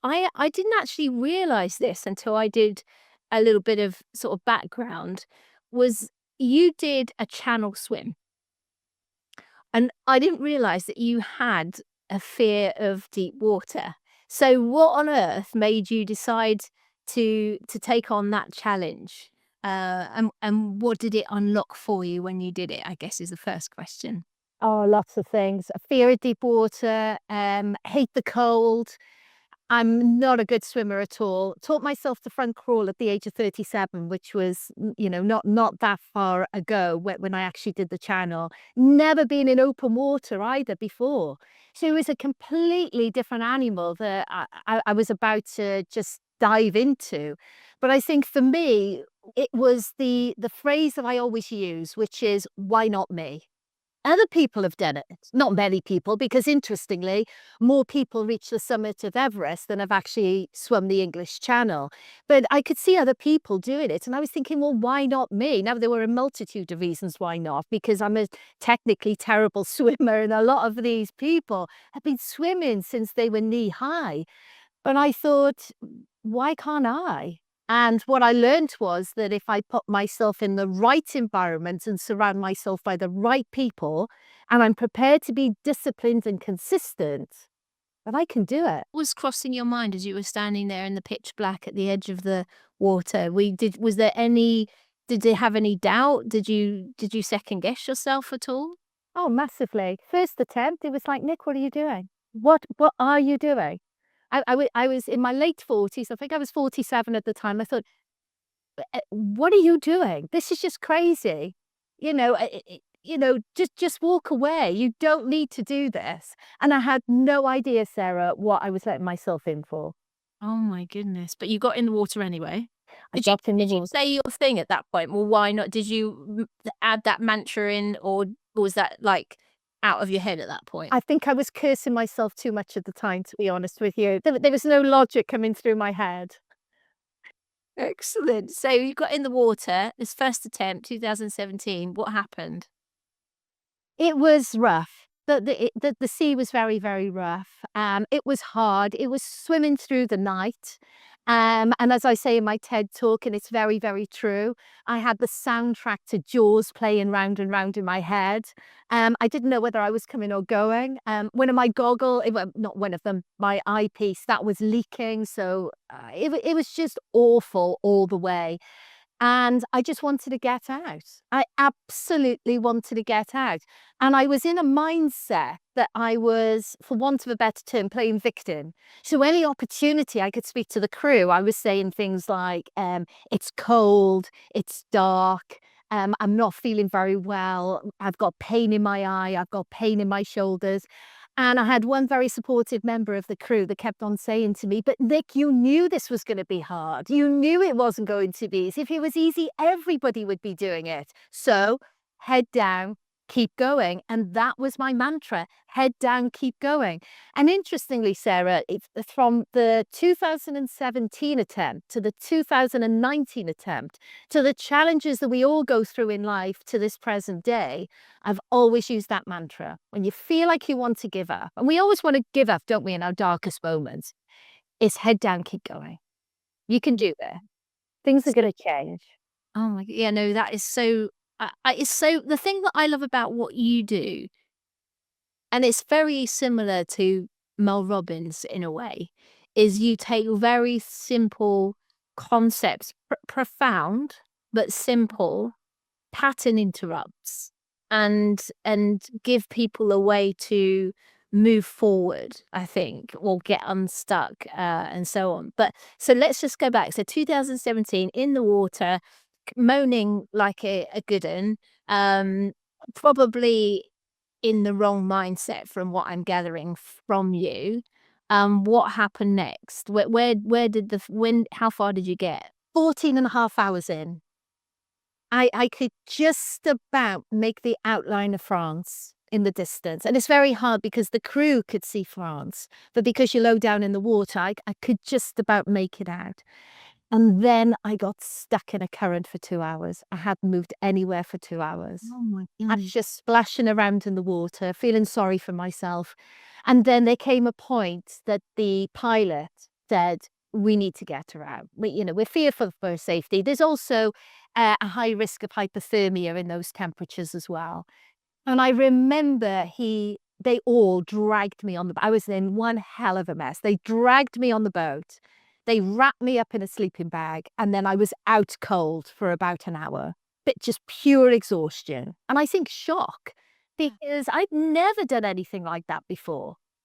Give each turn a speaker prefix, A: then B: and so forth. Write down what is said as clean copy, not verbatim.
A: I didn't actually realize this until I did a little bit of sort of background, was you did a channel swim, and I didn't realize that you had a fear of deep water. So what on earth made you decide to take on that challenge? And what did it unlock for you when you did it, I guess is the first question.
B: Oh, lots of things. A fear of deep water, hate the cold. I'm not a good swimmer at all. Taught myself to front crawl at the age of 37, which was, not that far ago when I actually did the channel. Never been in open water either before. So it was a completely different animal that I was about to just dive into. But I think for me, it was the phrase that I always use, which is, why not me? Other people have done it. Not many people, because interestingly, more people reach the summit of Everest than have actually swum the English Channel. But I could see other people doing it. And I was thinking, well, why not me? Now, there were a multitude of reasons why not, because I'm a technically terrible swimmer. And a lot of these people have been swimming since they were knee high. But I thought, why can't I? And what I learned was that if I put myself in the right environment and surround myself by the right people, and I'm prepared to be disciplined and consistent, that I can do it.
A: Was crossing your mind as you were standing there in the pitch black at the edge of the water? Was there any did you have any doubt? Did you second guess yourself at all?
B: Oh, massively. First attempt, it was like, Nick, what are you doing? What are you doing? I was in my late 40s. I think I was 47 at the time. I thought, what are you doing? This is just crazy. Just walk away. You don't need to do this. And I had no idea, Sarah, what I was letting myself in for.
A: Oh my goodness, but you got in the water anyway.
B: I
A: Did you
B: dropped in the
A: did you
B: water.
A: say your thing at that point? Well, why not? Did you add that mantra in, or was that, like, out of your head at that point?
B: I think I was cursing myself too much at the time, to be honest with you. There was no logic coming through my head.
A: Excellent. So you got in the water, this first attempt, 2017. What happened?
B: It was rough. The sea was very, very rough. It was hard. It was swimming through the night. And as I say in my TED talk, and it's very, very true, I had the soundtrack to Jaws playing round and round in my head. I didn't know whether I was coming or going. One of my well, not one of them, my eyepiece, that was leaking. So it was just awful all the way. And I just wanted to get out. I absolutely wanted to get out. And I was in a mindset that I was, for want of a better term, playing victim. So any opportunity I could speak to the crew, I was saying things like, it's cold, it's dark, I'm not feeling very well, I've got pain in my eye, I've got pain in my shoulders. And I had one very supportive member of the crew that kept on saying to me, but Nick, you knew this was going to be hard. You knew it wasn't going to be. If it was easy, everybody would be doing it. So head down, keep going. And that was my mantra, head down, keep going. And interestingly, Sarah, from the 2017 attempt to the 2019 attempt to the challenges that we all go through in life to this present day, I've always used that mantra. When you feel like you want to give up, and we always want to give up, don't we, in our darkest moments, it's head down, keep going. You can do this. Things are going to change.
A: Oh my yeah, no, that is so it's so the thing that I love about what you do, and it's very similar to Mel Robbins in a way, is you take very simple concepts, profound but simple pattern interrupts, and give people a way to move forward, I think, or get unstuck, and so on. But so let's just go back. So 2017 in the water, moaning like a good un, probably in the wrong mindset from what I'm gathering from you. What happened next? Where did how far did you get?
B: 14 and a half hours in, I could just about make the outline of France in the distance. And it's very hard because the crew could see France, but because you're low down in the water, I could just about make it out. And then I got stuck in a current for 2 hours. I hadn't moved anywhere for 2 hours.
A: Oh my
B: I was
A: god.
B: just splashing around in the water, feeling sorry for myself. And then there came a point that the pilot said, we need to get her out. We're fearful for her safety. There's also a high risk of hypothermia in those temperatures as well. And I remember they all dragged me on the boat. I was in one hell of a mess. They dragged me on the boat. They wrapped me up in a sleeping bag, and then I was out cold for about an hour. But just pure exhaustion. And I think shock, because I'd never done anything like that before.